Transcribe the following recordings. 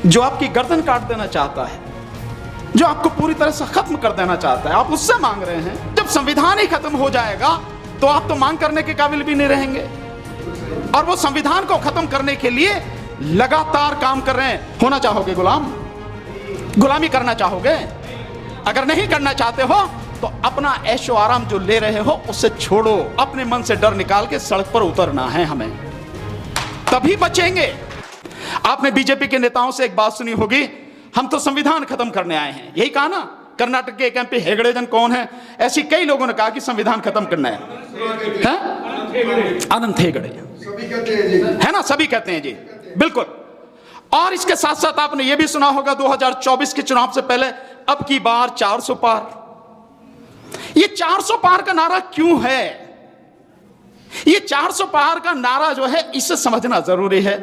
जो आपकी गर्दन काट देना चाहता है, जो आपको पूरी तरह से खत्म कर देना चाहता है, आप उससे मांग रहे हैं। जब संविधान ही खत्म हो जाएगा तो आप तो मांग करने के काबिल भी नहीं रहेंगे। और वो संविधान को खत्म करने के लिए लगातार काम कर रहे हैं। होना चाहोगे गुलाम? गुलामी करना चाहोगे? अगर नहीं करना चाहते हो तो अपना ऐशो आराम जो ले रहे हो उससे छोड़ो। अपने मन से डर निकाल के सड़क पर उतरना है हमें, तभी बचेंगे। आपने बीजेपी के नेताओं से एक बात सुनी होगी, हम तो संविधान खत्म करने आए हैं। यही कहा ना। कर्नाटक के एक एमपी हेगड़े जन कौन है, ऐसी कई लोगों ने कहा कि संविधान खत्म करना है। अनंत हेगड़े है ना, सभी कहते हैं जी, बिल्कुल। और इसके साथ साथ आपने यह भी सुना होगा 2024 के चुनाव से पहले अब की बार 400 पार। ये 400 पार का नारा क्यों है? ये 400 पार का नारा जो है इसे समझना जरूरी है।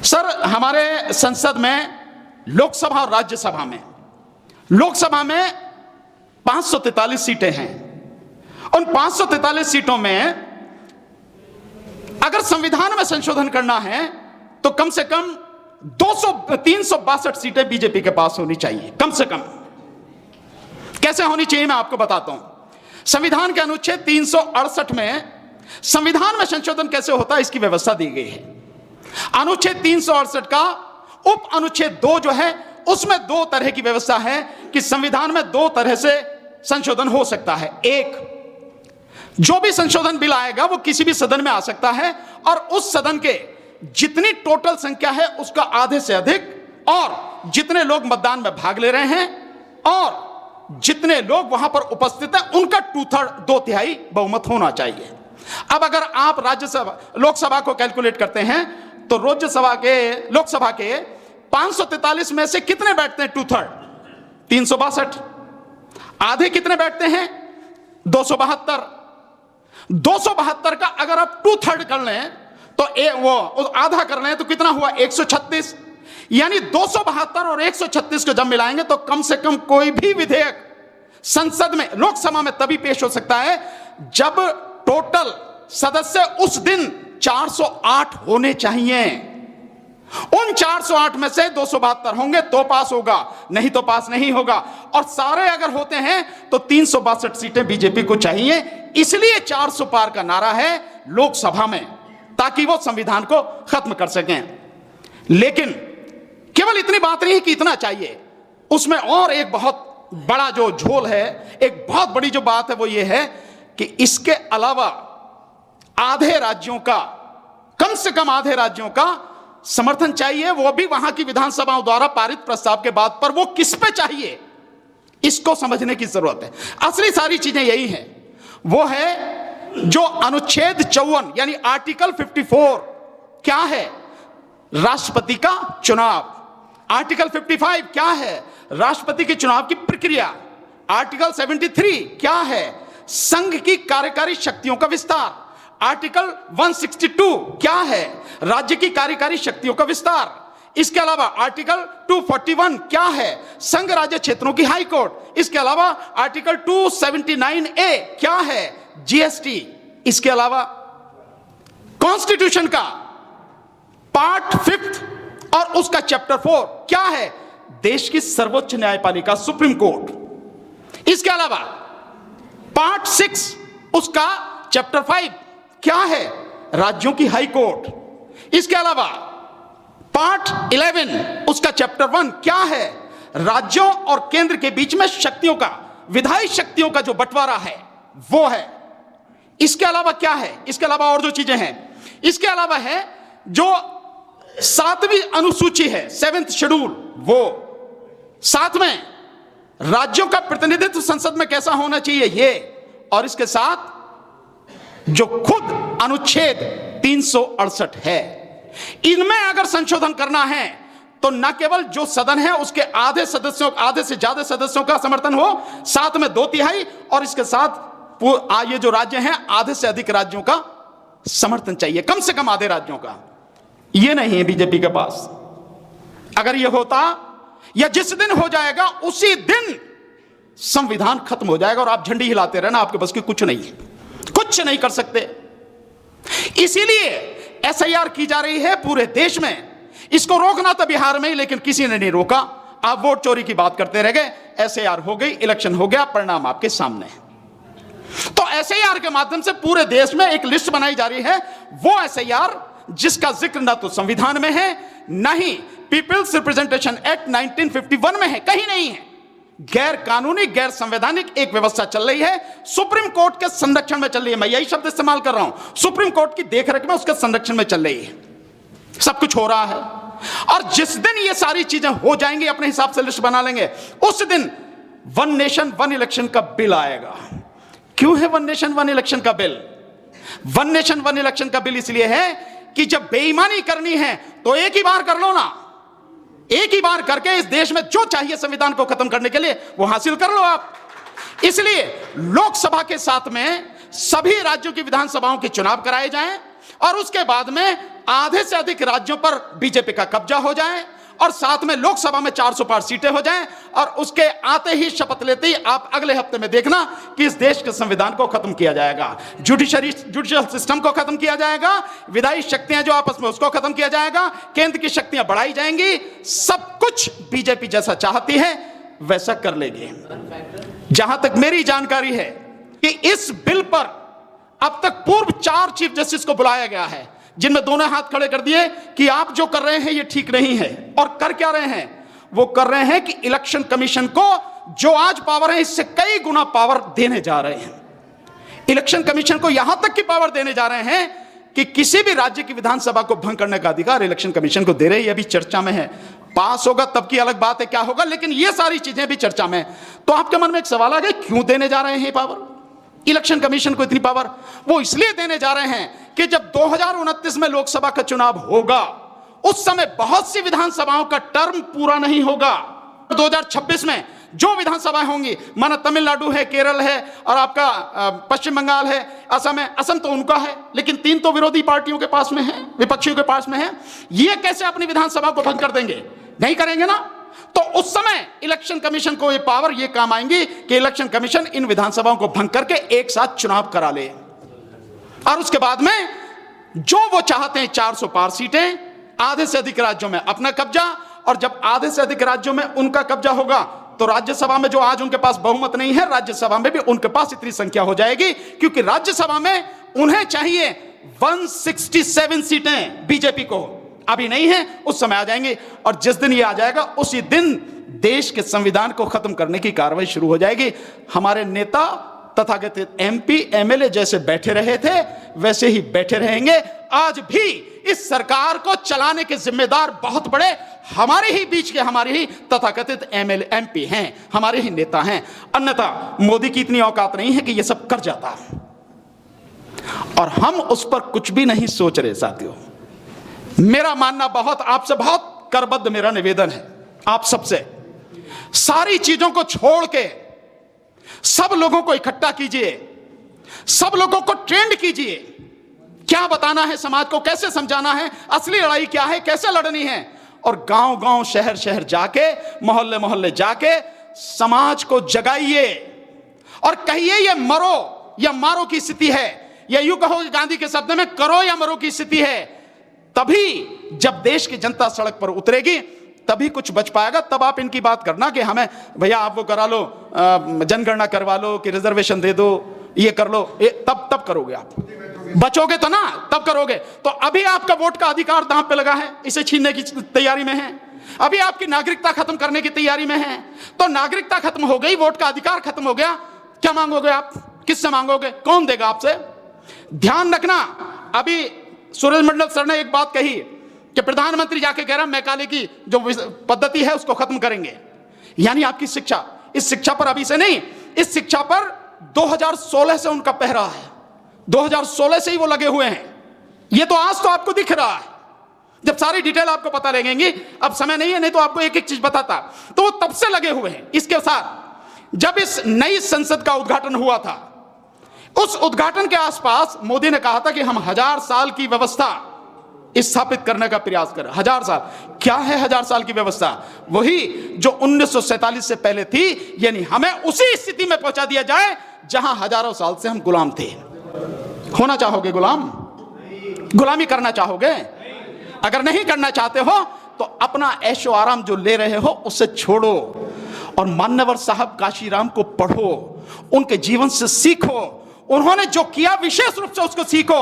सर, हमारे संसद में, लोकसभा और राज्यसभा में, लोकसभा में 543 सीटें हैं। उन 543 सीटों में अगर संविधान में संशोधन करना है तो कम से कम 362 सीटें बीजेपी के पास होनी चाहिए, कम से कम। कैसे होनी चाहिए मैं आपको बताता हूं। संविधान के अनुच्छेद 368 में संविधान में संशोधन कैसे होता है इसकी व्यवस्था दी गई है। अनुच्छेद 368 का उप अनुच्छेद 2 जो है उसमें 2 तरह की व्यवस्था है कि संविधान में 2 तरह से संशोधन हो सकता है। एक, जो भी संशोधन बिल आएगा वो किसी भी सदन में आ सकता है और उस सदन के जितनी टोटल संख्या है उसका आधे से अधिक, और जितने लोग मतदान में भाग ले रहे हैं और जितने लोग वहां पर उपस्थित हैं उनका 2/3 बहुमत होना चाहिए। अब अगर आप राज्यसभा, लोकसभा को कैलकुलेट करते हैं तो लोकसभा के 543 में से कितने बैठते हैं? 2/3, 362। आधे कितने बैठते हैं? 272। 272 का अगर आप 2/3 कर लें तो वो आधा कर लें तो कितना हुआ? 136। यानी 272 और 136 को जब मिलाएंगे तो कम से कम कोई भी विधेयक संसद में, लोकसभा में तभी पेश हो सकता है जब टोटल सदस्य उस दिन 408 होने चाहिए। उन 408 में से 272 होंगे तो पास होगा, नहीं तो पास नहीं होगा। और सारे अगर होते हैं तो 362 सीटें बीजेपी को चाहिए। इसलिए 400 पार का नारा है लोकसभा में, ताकि वो संविधान को खत्म कर सकें। लेकिन केवल इतनी बात नहीं कि इतना चाहिए, उसमें और एक बहुत बड़ा जो झोल है, एक बहुत बड़ी जो बात है वो ये है कि इसके अलावा आधे राज्यों का, कम से कम आधे राज्यों का समर्थन चाहिए, वो भी वहां की विधानसभाओं द्वारा पारित प्रस्ताव के बाद। पर वो किस पे चाहिए इसको समझने की जरूरत है। असली सारी चीजें यही है। वो है जो अनुच्छेद 54 यानी आर्टिकल 54 क्या है? राष्ट्रपति का चुनाव। आर्टिकल 55 क्या है? राष्ट्रपति के चुनाव की प्रक्रिया। आर्टिकल 73 क्या है? संघ की कार्यकारी शक्तियों का विस्तार। आर्टिकल 162 क्या है? राज्य की कार्यकारी शक्तियों का विस्तार। इसके अलावा आर्टिकल 241 क्या है? संघ राज्य क्षेत्रों की हाई कोर्ट। इसके अलावा आर्टिकल 279A क्या है? जीएसटी। इसके अलावा कॉन्स्टिट्यूशन का पार्ट 5 और उसका चैप्टर 4 क्या है? देश की सर्वोच्च न्यायपालिका सुप्रीम कोर्ट। इसके अलावा पार्ट 6 उसका चैप्टर 5 क्या है? राज्यों की हाई कोर्ट। इसके अलावा पार्ट 11 उसका चैप्टर 1 क्या है? राज्यों और केंद्र के बीच में शक्तियों का, विधायी शक्तियों का जो बंटवारा है वो है। इसके अलावा क्या है? इसके अलावा और जो चीजें हैं, इसके अलावा है जो 7वीं अनुसूची है, 7th शेड्यूल, वो 7 में राज्यों का प्रतिनिधित्व संसद में कैसा होना चाहिए ये, और इसके साथ जो खुद अनुच्छेद 368 है, इनमें अगर संशोधन करना है तो न केवल जो सदन है उसके आधे से ज्यादा सदस्यों का समर्थन हो, साथ में 2/3, और इसके साथ ये जो राज्य हैं आधे से अधिक राज्यों का समर्थन चाहिए, कम से कम आधे राज्यों का। ये नहीं है बीजेपी के पास। अगर ये होता, या जिस दिन हो जाएगा उसी दिन संविधान खत्म हो जाएगा और आप झंडी हिलाते रहना, आपके बस की कुछ नहीं है, कुछ नहीं कर सकते। इसीलिए एसआईआर की जा रही है पूरे देश में इसको रोकना था बिहार में ही, लेकिन किसी ने नहीं रोका। आप वोट चोरी की बात करते रह गए, एसआईआर हो गई, इलेक्शन हो गया, परिणाम आपके सामने है। तो एसआईआर के माध्यम से पूरे देश में एक लिस्ट बनाई जा रही है, वो एसआईआर जिसका जिक्र ना तो संविधान में है, ना ही पीपल्स रिप्रेजेंटेशन एक्ट 1951 में है, कहीं नहीं है। गैर कानूनी, गैर संवैधानिक एक व्यवस्था चल रही है, सुप्रीम कोर्ट के संरक्षण में चल रही है। मैं यही शब्द इस्तेमाल कर रहा हूं, सुप्रीम कोर्ट की देखरेख में, उसके संरक्षण में चल रही है, सब कुछ हो रहा है। और जिस दिन ये सारी चीजें हो जाएंगी, अपने हिसाब से लिस्ट बना लेंगे, उस दिन वन नेशन वन इलेक्शन का बिल आएगा। क्यों है वन नेशन वन इलेक्शन का bill? One nation one election का बिल इसलिए है कि जब बेईमानी करनी है तो एक ही बार कर लो ना, एक ही बार करके इस देश में जो चाहिए संविधान को खत्म करने के लिए वो हासिल कर लो आप। इसलिए लोकसभा के साथ में सभी राज्यों की विधानसभाओं के चुनाव कराए जाएं और उसके बाद में आधे से अधिक राज्यों पर बीजेपी का कब्जा हो जाए और साथ में लोकसभा में 400 पार सीटें हो जाएं और उसके आते ही, शपथ लेते ही आप अगले हफ्ते में देखना कि इस देश के संविधान को खत्म किया जाएगा, जुडिशियल सिस्टम को खत्म किया जाएगा, विधायी शक्तियां जो आपस में उसको खत्म किया जाएगा, केंद्र की शक्तियां बढ़ाई जाएंगी, सब कुछ बीजेपी जैसा चाहती है वैसा कर लेगी। जहां तक मेरी जानकारी है कि इस बिल पर अब तक पूर्व 4 चीफ जस्टिस को बुलाया गया है, जिनमें दोनों हाथ खड़े कर दिए कि आप जो कर रहे हैं ये ठीक नहीं है। और कर क्या रहे हैं? वो कर रहे हैं कि इलेक्शन कमीशन को जो आज पावर है इससे कई गुना पावर देने जा रहे हैं। इलेक्शन कमीशन को यहां तक की पावर देने जा रहे हैं कि किसी भी राज्य की विधानसभा को भंग करने का अधिकार इलेक्शन कमीशन को दे रहे हैं। ये अभी चर्चा में है, पास होगा तब की अलग बात है क्या होगा, लेकिन ये सारी चीजें भी चर्चा में। तो आपके मन में एक सवाल आ गया, क्यों देने जा रहे हैं पावर इलेक्शन कमीशन को इतनी पावर? वो इसलिए देने जा रहे हैं कि जब 2029 में लोकसभा का चुनाव होगा उस समय बहुत सी विधानसभाओं का टर्म पूरा नहीं होगा। 2026 में जो विधानसभाएं होंगी, माना तमिलनाडु है, केरल है और आपका पश्चिम बंगाल है, असम है। असम तो उनका है, लेकिन 3 तो विरोधी पार्टियों के पास में है, विपक्षियों के पास में है। ये कैसे अपनी विधानसभा को भंग कर देंगे? नहीं करेंगे ना। तो उस समय इलेक्शन कमीशन को ये पावर, ये काम आएंगी कि इलेक्शन कमीशन इन विधानसभाओं को भंग करके एक साथ चुनाव करा ले और उसके बाद में जो वो चाहते हैं 400 पार सीटें, आधे से अधिक राज्यों में अपना कब्जा। और जब आधे से अधिक राज्यों में उनका कब्जा होगा तो राज्यसभा में जो आज उनके पास बहुमत नहीं है, राज्यसभा में भी उनके पास इतनी संख्या हो जाएगी, क्योंकि राज्यसभा में उन्हें चाहिए 167 सीटें, बीजेपी को अभी नहीं है, उस समय आ जाएंगे। और जिस दिन ये आ जाएगा उसी दिन देश के संविधान को खत्म करने की कार्रवाई शुरू हो जाएगी। हमारे नेता तथाकथित एमपी एमएलए जैसे बैठे रहे थे वैसे ही बैठे रहेंगे। आज भी इस सरकार को चलाने के जिम्मेदार बहुत बड़े हमारे ही बीच के, हमारे ही तथाकथित एमएलए एमपी हैं, हमारे ही नेता हैं। अन्यथा मोदी की इतनी औकात नहीं है कि ये सब कर जाता, और हम उस पर कुछ भी नहीं सोच रहे। साथियों, मेरा मानना आपसे बहुत करबद्ध मेरा निवेदन है, आप सबसे, सारी चीजों को छोड़ के सब लोगों को इकट्ठा कीजिए, सब लोगों को ट्रेंड कीजिए। क्या बताना है समाज को, कैसे समझाना है, असली लड़ाई क्या है, कैसे लड़नी है। और गांव गांव, शहर शहर जाके, मोहल्ले मोहल्ले जाके समाज को जगाइए और कहिए ये मरो या मारो की स्थिति है, या यूं कहो गांधी के शब्द में करो या मरो की स्थिति है। तभी जब देश की जनता सड़क पर उतरेगी तभी कुछ बच पाएगा। तब आप इनकी बात करना कि हमें भैया आप वो करा लो, जनगणना करवा लो, कि रिजर्वेशन दे दो, ये कर लो, तब करोगे आप, बचोगे तो ना, तब करोगे। तो अभी आपका वोट का अधिकार दांव पे लगा है, इसे छीनने की तैयारी में है। अभी आपकी नागरिकता खत्म करने की तैयारी में है। तो नागरिकता खत्म हो गई, वोट का अधिकार खत्म हो गया, क्या मांगोगे आप? किससे मांगोगे? कौन देगा आपसे? ध्यान रखना, अभी सूरज मंडल सर ने एक बात कही कि प्रधानमंत्री जाके कह रहा मैकाले की जो पद्धति है उसको खत्म करेंगे, यानी आपकी शिक्षा, इस शिक्षा पर अभी से नहीं, इस शिक्षा पर 2016 से उनका पहरा है, 2016 से ही वो लगे हुए हैं। ये तो आज तो आपको दिख रहा है, जब सारी डिटेल आपको पता लगेंगी, अब समय नहीं है, नहीं तो आपको एक एक चीज बताता। तो वो तब से लगे हुए हैं इसके साथ। जब इस नई संसद का उद्घाटन हुआ था, उस उद्घाटन के आसपास मोदी ने कहा था कि हम 1000 साल की व्यवस्था स्थापित करने का प्रयास करें। 1000 साल क्या है? 1000 साल की व्यवस्था वही जो 1947 से पहले थी, यानी हमें उसी स्थिति में पहुंचा दिया जाए जहां हजारों साल से हम गुलाम थे। होना चाहोगे गुलाम? गुलामी करना चाहोगे? अगर नहीं करना चाहते हो तो अपना ऐशो आराम जो ले रहे हो उसे छोड़ो और मान्यवर साहब काशीराम को पढ़ो, उनके जीवन से सीखो, उन्होंने जो किया विशेष रूप से उसको सीखो,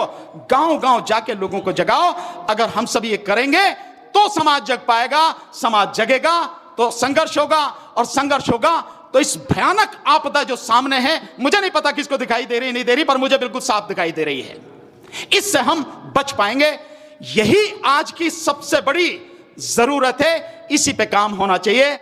गांव गांव जाके लोगों को जगाओ। अगर हम सब ये करेंगे तो समाज जग पाएगा, समाज जगेगा तो संघर्ष होगा, और संघर्ष होगा तो इस भयानक आपदा जो सामने है, मुझे नहीं पता किसको दिखाई दे रही नहीं दे रही, पर मुझे बिल्कुल साफ दिखाई दे रही है, इससे हम बच पाएंगे। यही आज की सबसे बड़ी जरूरत है, इसी पे काम होना चाहिए।